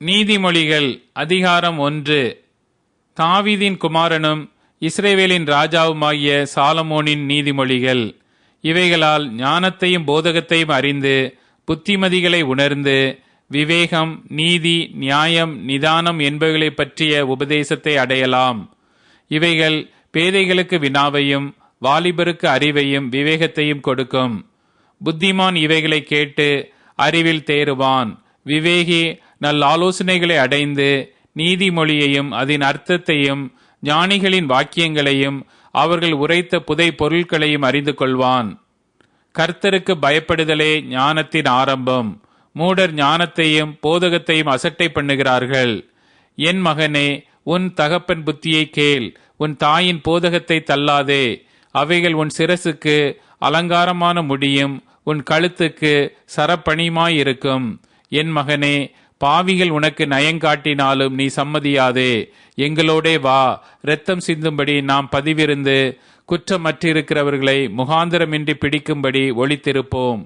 நீதிமொழிகள் அதிகாரம் 1. தாவீதின் குமாரனும் இஸ்ரவேலின் ராஜாவுமாகிய சாலமோனின் நீதிமொழிகள். இவைகளால் ஞானத்தையும் போதகத்தையும் அறிந்து புத்திமதிகளை உணர்ந்து விவேகம், நீதி, நியாயம், நிதானம் என்பவைகளை பற்றிய உபதேசத்தை அடையலாம். இவைகள் பேதைகளுக்கு வினாவையும் வாலிபருக்கு அறிவையும் விவேகத்தையும் கொடுக்கும். புத்திமான் இவைகளை கேட்டு அறிவில் தேறுவான். விவேகி நல்லாலோசனைகளை அடைந்து நீதிமொழியையும் அதன் அர்த்தத்தையும் ஞானிகளின் வாக்கியங்களையும் அவர்கள் உரைத்த புதை பொருட்களையும் அறிந்து கொள்வான். கர்த்தருக்கு பயப்படுதலே ஞானத்தின் ஆரம்பம். மூடர் ஞானத்தையும் போதகத்தையும் அசட்டை பண்ணுகிறார்கள். என் மகனே, உன் தகப்பன் புத்தியை கேள், உன் தாயின் போதகத்தை தள்ளாதே. அவைகள் உன் சிரசுக்கு அலங்காரமான முடியும், உன் கழுத்துக்கு சரப்பணியுமாயிருக்கும். என் மகனே, பாவிகள் உனக்கு நயங்காட்டினாலும் நீ சம்மதியாதே. எங்களோடே வா, இரத்தம் சிந்தும்படி நாம் பதிவிருந்து குற்றமற்றிருக்கிறவர்களை முகாந்திரமின்றி பிடிக்கும்படி ஒளித்திருப்போம்.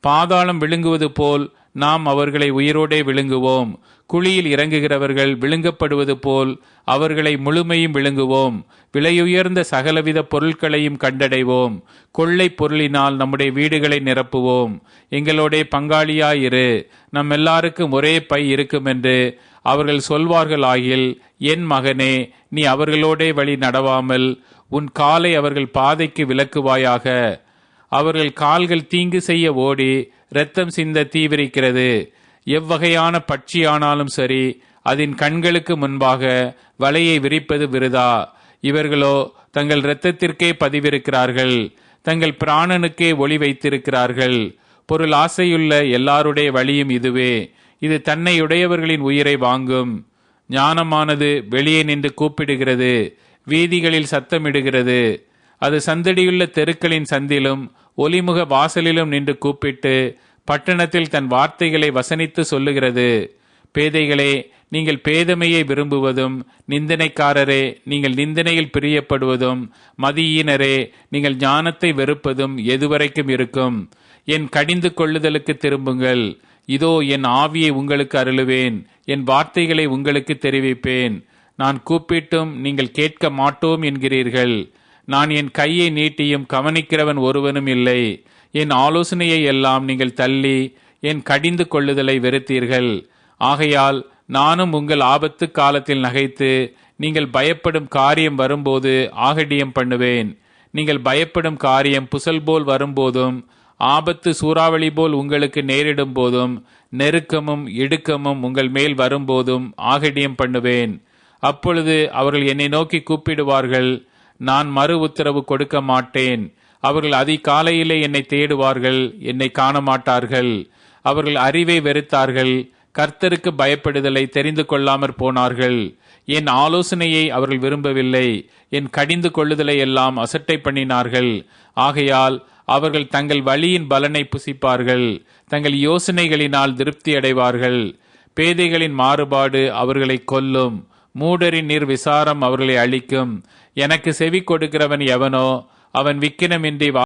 பாதாளம் விழுங்குவது போல் நாம் அவர்களை உயிரோடே விழுங்குவோம். குழியில் இறங்குகிறவர்கள் விழுங்கப்படுவது போல் அவர்களை முழுமையும் விழுங்குவோம். விலையுயர்ந்த சகலவித பொருட்களையும் கண்டடைவோம். கொள்ளை பொருளினால் நம்முடைய வீடுகளை நிரப்புவோம். எங்களோட பங்காளியாயிரு, நம் எல்லாருக்கும் ஒரே பை இருக்கும் என்று அவர்கள் சொல்வார்கள் ஆகில், என் மகனே, நீ அவர்களோடே வழி நடவாமல் உன் காலை அவர்கள் பாதைக்கு விலக்குவாயாக. அவர்கள் கால்கள் தீங்கு செய்ய ஓடி இரத்தம் சிந்த தீவிரிக்கிறது. எவ்வகையான பட்சியானாலும் சரி, அதன் கண்களுக்கு முன்பாக வலையை விரிப்பது விருதா. இவர்களோ தங்கள் இரத்தத்திற்கே பதிவிருக்கிறார்கள், தங்கள் பிராணனுக்கே ஒளி வைத்திருக்கிறார்கள். பொருள் ஆசையுள்ள எல்லாருடைய வழியும் இதுவே. இது தன்னையுடையவர்களின் உயிரை வாங்கும். ஞானமானது வெளியே நின்று கூப்பிடுகிறது, வீதிகளில் சத்தமிடுகிறது. அது சந்தடியுள்ள தெருக்களின் சந்திலும் ஒலிமுக வாசலிலும் நின்று கூப்பிட்டு பட்டணத்தில் தன் வார்த்தைகளை வசனித்து சொல்லுகிறது. பேதைகளே, நீங்கள் பேதமையை விரும்புவதும், நிந்தனைக்காரரே, நீங்கள் நிந்தனையில் பிரியப்படுவதும், மதியீனரே, நீங்கள் ஞானத்தை வெறுப்பதும் எதுவரைக்கும் இருக்கும்? என் கடிந்து கொள்ளுதலுக்கு திரும்புங்கள். இதோ என் ஆவியை உங்களுக்கு அருளுவேன், என் வார்த்தைகளை உங்களுக்கு தெரிவிப்பேன். நான் கூப்பிட்டும் நீங்கள் கேட்க மாட்டோம் என்கிறீர்கள். நான் என் கையை நீட்டியும் கவனிக்கிறவன் ஒருவனும் இல்லை. என் ஆலோசனையை எல்லாம் நீங்கள் தள்ளி என் கடிந்து கொள்ளுதலை வெறுத்தீர்கள். ஆகையால் நானும் உங்கள் ஆபத்து காலத்தில் நகைத்து நீங்கள் பயப்படும் காரியம் வரும்போது ஆகடியம் பண்ணுவேன். நீங்கள் பயப்படும் காரியம் புசல் போல் வரும்போதும், ஆபத்து சூறாவளி போல் உங்களுக்கு நேரிடும் போதும், நெருக்கமும் இடுக்கமும் உங்கள் மேல் வரும்போதும் ஆகடியம் பண்ணுவேன். அப்பொழுது அவர்கள் என்னை நோக்கி கூப்பிடுவார்கள், நான் மறு உத்தரவு கொடுக்க மாட்டேன். அவர்கள் அதிகாலையிலே என்னை தேடுவார்கள், என்னை காண மாட்டார்கள். அவர்கள் அறிவை வெறுத்தார்கள், கர்த்தருக்கு பயப்படுதலை தெரிந்து கொள்ளாமற் போனார்கள். என் ஆலோசனையை அவர்கள் விரும்பவில்லை, என் கடிந்து கொள்ளுதலை எல்லாம் அசட்டை பண்ணினார்கள். ஆகையால் அவர்கள் தங்கள் வழியின் பலனை புசிப்பார்கள், தங்கள் யோசனைகளினால் திருப்தி அடைவார்கள். பேதைகளின் மாறுபாடு அவர்களை கொல்லும், மூடரின் நிர்விசாரம் அவர்களை அழிக்கும். எனக்கு செவி கொடுக்கிறவன் எவனோ அவன் விக்கினமின்றி